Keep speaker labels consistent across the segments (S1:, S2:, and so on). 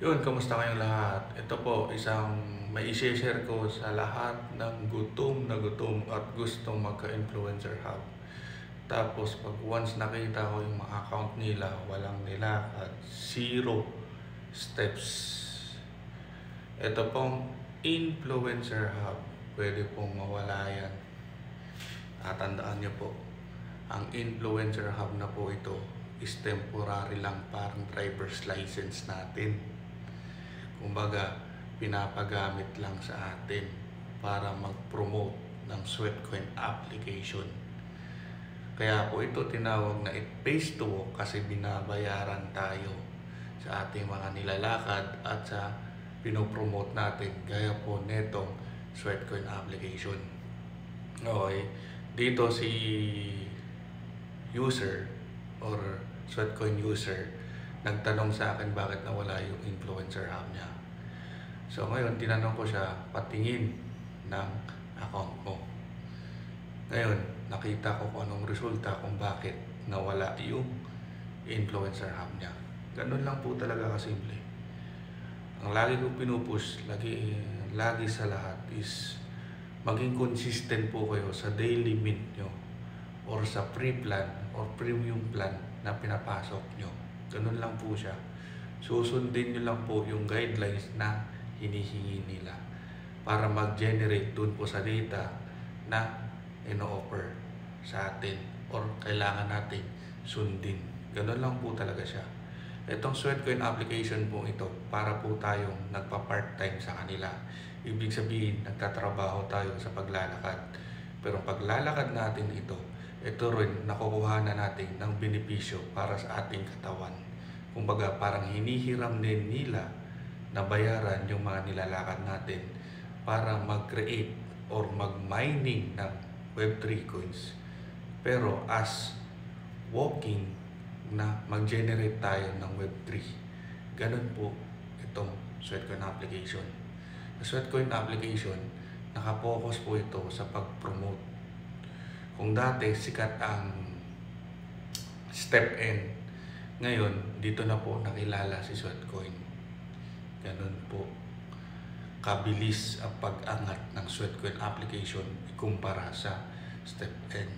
S1: Yun, kamusta kayong lahat? Ito po, isang may i-share ko sa lahat ng gutom na gutom at gustong magka-influencer hub. Tapos, pag once nakita ko yung mga account nila, walang nilakad, zero steps. Ito pong influencer hub, pwede pong mawala yan. Tandaan nyo po, ang influencer hub na po ito is temporary lang, parang driver's license natin. Kumbaga, pinapagamit lang sa atin para mag-promote ng Sweatcoin application. Kaya po ito tinawag na it pays to work kasi binabayaran tayo sa ating mga nilalakad at sa pinopromote natin gaya po netong Sweatcoin application. Okay, dito si user or Sweatcoin user nagtanong sa akin bakit nawala yung influencer hub niya. So ngayon, tinanong ko siya patingin ng account mo. Ngayon, nakita ko kung anong resulta kung bakit nawala yung influencer hub niya. Ganun lang po talaga kasimple. Ang lagi ko pinupush, lagi sa lahat is maging consistent po kayo sa daily mint nyo or sa free plan or premium plan na pinapasok nyo. Ganun lang po siya. Susundin nyo lang po yung guidelines na hinihingi nila para mag-generate dun po sa data na ino-offer sa atin or kailangan natin sundin. Ganun lang po talaga siya. Itong Sweatcoin application po ito para po tayong nagpa-part-time sa kanila. Ibig sabihin, nagtatrabaho tayo sa paglalakad. Pero paglalakad natin ito rin nakukuha na natin ng benepisyo para sa ating katawan. Kumbaga parang hinihiram din nila na bayaran yung mga nilalakad natin para mag-create or mag-mining ng Web3 coins. Pero as walking na mag-generate tayo ng Web3. Ganun po itong Sweatcoin application. Sa Sweatcoin application, nakapokus po ito sa pag-promote. Kung dati sikat ang Step N, ngayon dito na po nakilala si Sweatcoin. Ganun po kabilis ang pag-angat ng Sweatcoin application ikumpara sa Step N.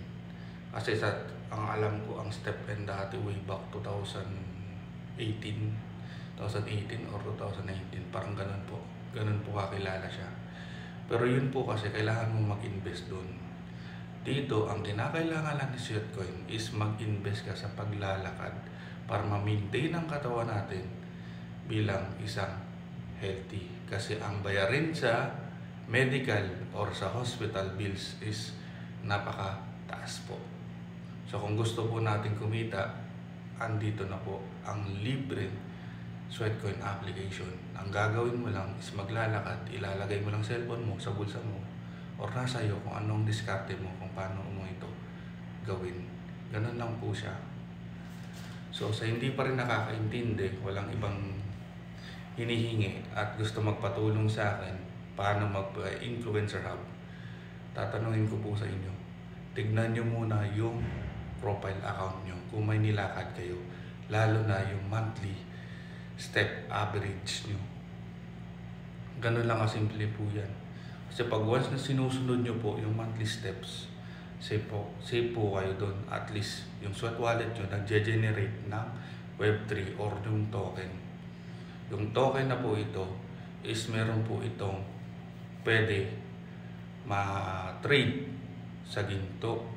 S1: Kasi ang alam ko ang Step N dati way back 2018 or 2019, parang ganun po kakilala siya. Pero yun po kasi kailangan mo mag-invest doon. Dito, ang kinakailangan lang ni Sweatcoin is mag-invest ka sa paglalakad para ma-maintain ang katawan natin bilang isang healthy. Kasi ang bayarin sa medical or sa hospital bills is napaka-taas po. So kung gusto po natin kumita, andito na po ang libre Sweatcoin application. Ang gagawin mo lang is maglalakad, ilalagay mo lang cellphone mo sa bulsa mo or nasa iyo kung anong diskarte mo kung paano mo ito gawin. Ganun lang po siya. So sa hindi pa rin nakakaintindi, walang ibang hinihingi at gusto magpatulong sa akin paano mag-influencer hub, tatanungin ko po sa inyo, tignan nyo muna yung profile account nyo kung may nilakad kayo, lalo na yung monthly step average nyo. Ganun lang kasimple po yan. Kasi pag once na sinusunod nyo po yung monthly steps, save po kayo doon. At least yung Sweat wallet nyo nag-generate ng Web3 or yung token. Yung token na po ito is meron po itong pwede ma-trade sa ginto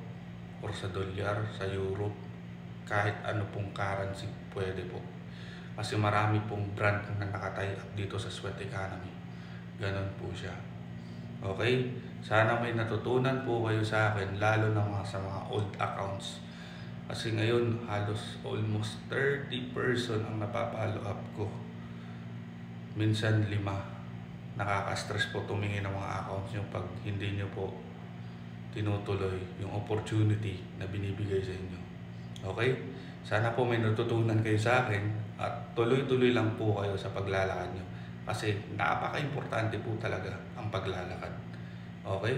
S1: or sa dolyar, sa euro, kahit ano pong currency pwede po. Kasi marami pong brand na nakatie up dito sa Sweat Economy. Ganon po siya. Okay? Sana may natutunan po kayo sa akin, lalo na sa mga old accounts. Kasi ngayon, halos almost 30 person ang napapalo up ko. Minsan 5. Nakaka-stress po tumingin ng mga accounts nyo pag hindi nyo po tinutuloy yung opportunity na binibigay sa inyo. Okay? Sana po may natutunan kayo sa akin at tuloy-tuloy lang po kayo sa paglalakad nyo. Kasi napaka-importante po talaga ang paglalakad. Okay?